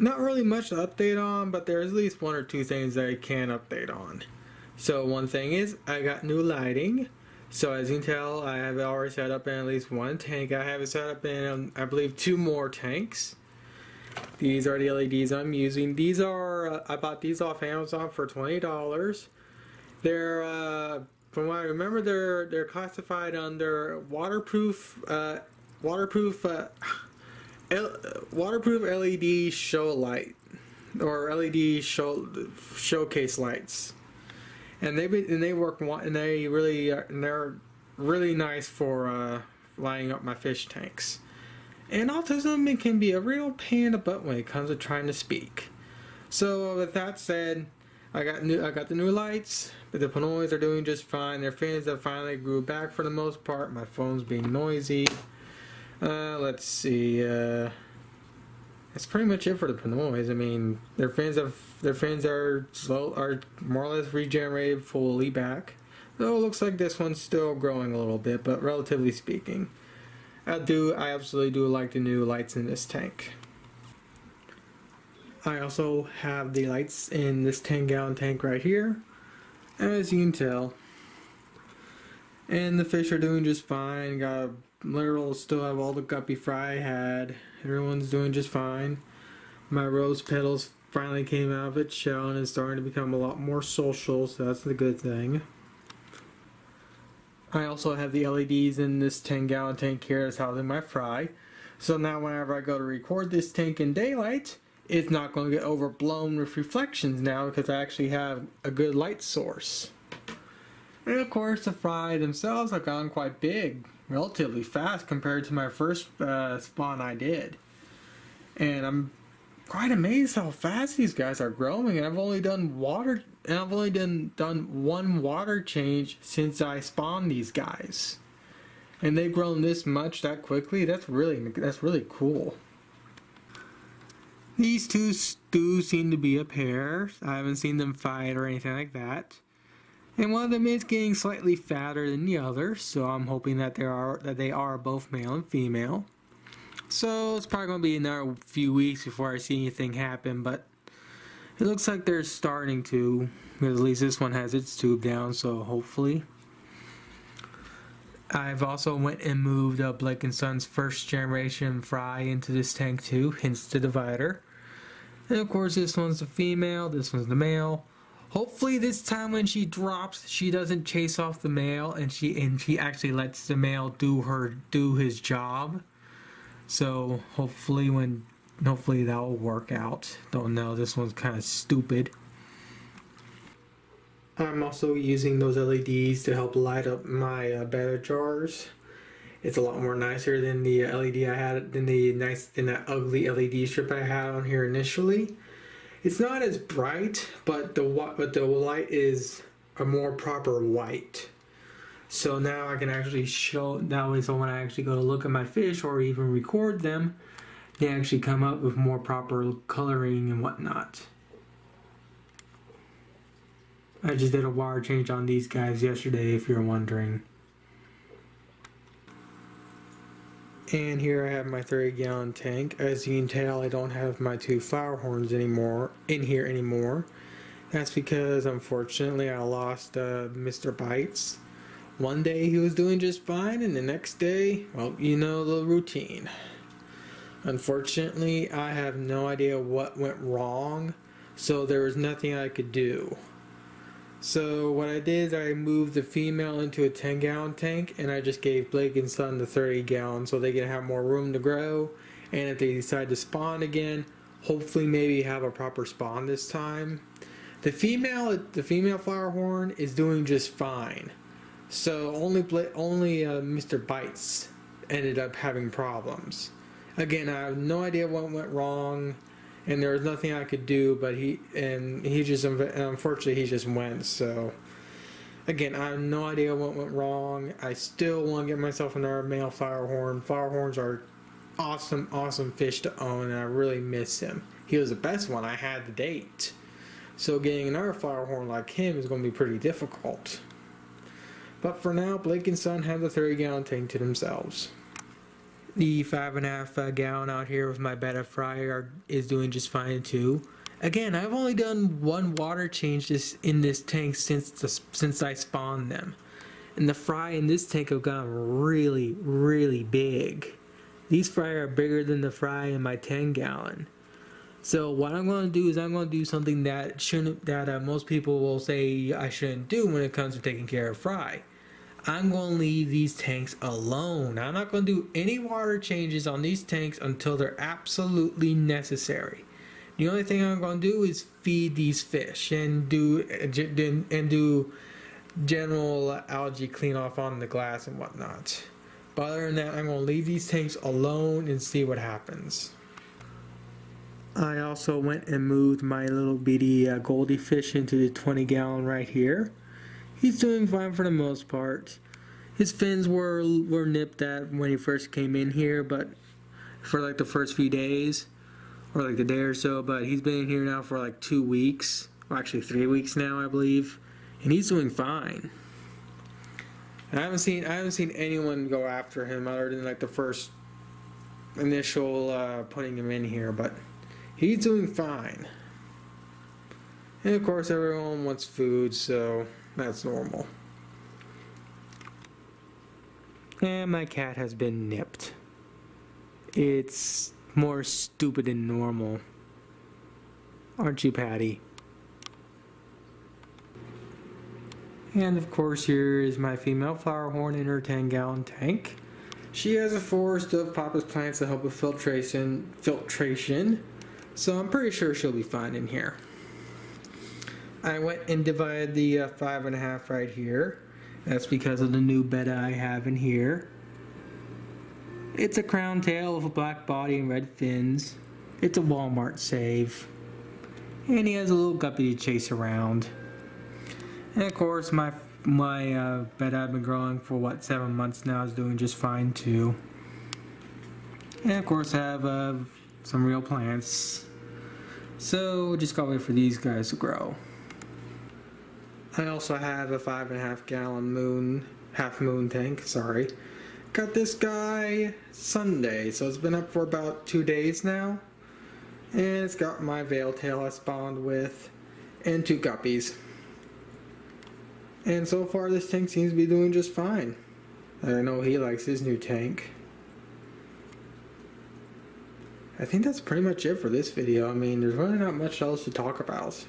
Not really much to update on, but there's at least one or two things that I can update on. So one thing is I got new lighting. So as you can tell, I have it already set up in at least one tank. I have it set up in, I believe, 2 more tanks. These are the LEDs I'm using. These are, I bought these off Amazon for $20. They're, from what I remember, they're classified under waterproof LED show light, or LED showcase lights, and they work, and they're really nice for lighting up my fish tanks. And autism, it can be a real pain in the butt when it comes to trying to speak. So with that said, I got the new lights, but the panoys are doing just fine. Their fins have finally grew back for the most part. My phone's being noisy. Let's see. That's pretty much it for the panoys. I mean, their fins are more or less regenerated fully back. Though it looks like this one's still growing a little bit, but relatively speaking. I absolutely do like the new lights in this tank. I also have the lights in this 10-gallon tank right here, as you can tell. And the fish are doing just fine. Still have all the guppy fry I had. Everyone's doing just fine. My rose petals finally came out of its shell and is starting to become a lot more social, so that's the good thing. I also have the LEDs in this 10-gallon tank here that's housing my fry. So now whenever I go to record this tank in daylight, it's not going to get overblown with reflections now because I actually have a good light source. And of course the fry themselves have gotten quite big, relatively fast compared to my first spawn I did. And I'm quite amazed how fast these guys are growing, and I've only done one water change since I spawned these guys. And they've grown this much that quickly. That's really cool. These two do seem to be a pair. I haven't seen them fight or anything like that. And one of them is getting slightly fatter than the other, so I'm hoping that they are both male and female. So it's probably going to be another few weeks before I see anything happen, but it looks like they're starting to. At least this one has its tube down, so hopefully. I've also went and moved Blake & Son's first generation fry into this tank too, hence the divider. And of course this one's the female, this one's the male. Hopefully this time when she drops, she doesn't chase off the male and she actually lets the male do his job. So hopefully that will work out. Don't know, this one's kind of stupid. I'm also using those LEDs to help light up my betta jars. It's a lot more nicer than the LED I had, than that ugly LED strip I had on here initially. It's not as bright, but the light is a more proper white. So now I can actually show, that way so when I actually go to look at my fish or even record them, they actually come up with more proper coloring and whatnot. I just did a wire change on these guys yesterday, if you're wondering. And here I have my 30-gallon tank. As you can tell, I don't have my 2 flowerhorns in here anymore. That's because, unfortunately, I lost Mr.Bites. One day he was doing just fine, and the next day, well, you know the routine. Unfortunately, I have no idea what went wrong, so there was nothing I could do. So what I did is I moved the female into a 10-gallon tank, and I just gave Blake & Son the 30-gallon so they can have more room to grow, and if they decide to spawn again, hopefully maybe have a proper spawn this time. The female flowerhorn is doing just fine. So only Mr.Bites ended up having problems. Again, I have no idea what went wrong, and there was nothing I could do, but unfortunately he just went. So again, I have no idea what went wrong. I still want to get myself another male flowerhorn. Flowerhorns are awesome fish to own, and I really miss him. He was the best one I had to date. So getting another flowerhorn like him is going to be pretty difficult. But for now, Blake & Son have the 30-gallon tank to themselves. The 5.5 gallon out here with my betta fry is doing just fine too. Again, I've only done one water change in this tank since I spawned them. And the fry in this tank have gotten really, really big. These fry are bigger than the fry in my 10 gallon. So what I'm going to do is I'm going to do something that most people will say I shouldn't do when it comes to taking care of fry. I'm going to leave these tanks alone. I'm not going to do any water changes on these tanks until they're absolutely necessary. The only thing I'm going to do is feed these fish and do general algae clean off on the glass and whatnot. But other than that, I'm going to leave these tanks alone and see what happens. I also went and moved my little bitty goldie fish into the 20 gallon right here. He's doing fine for the most part. His fins were nipped at when he first came in here, but for like the first few days, or like a day or so, but he's been in here now for like 2 weeks, or actually 3 weeks now, I believe, and he's doing fine. I haven't seen anyone go after him other than like the first initial putting him in here, but he's doing fine. And of course everyone wants food, so that's normal. And my cat has been nipped. It's more stupid than normal. Aren't you, Patty? And of course here is my female flowerhorn in her 10 gallon tank. She has a forest of Papa's plants to help with filtration, so I'm pretty sure she'll be fine in here. I went and divided the 5.5 right here. That's because of the new betta I have in here. It's a crown tail with a black body and red fins. It's a Walmart save. And he has a little guppy to chase around. And of course my betta I've been growing for 7 months now is doing just fine too. And of course I have some real plants. So just gotta wait for these guys to grow. I also have a 5.5 gallon half moon tank, sorry. Got this guy Sunday, so it's been up for about 2 days now. And it's got my veil tail I spawned with, and 2 guppies. And so far this tank seems to be doing just fine. I know he likes his new tank. I think that's pretty much it for this video. I mean, there's really not much else to talk about.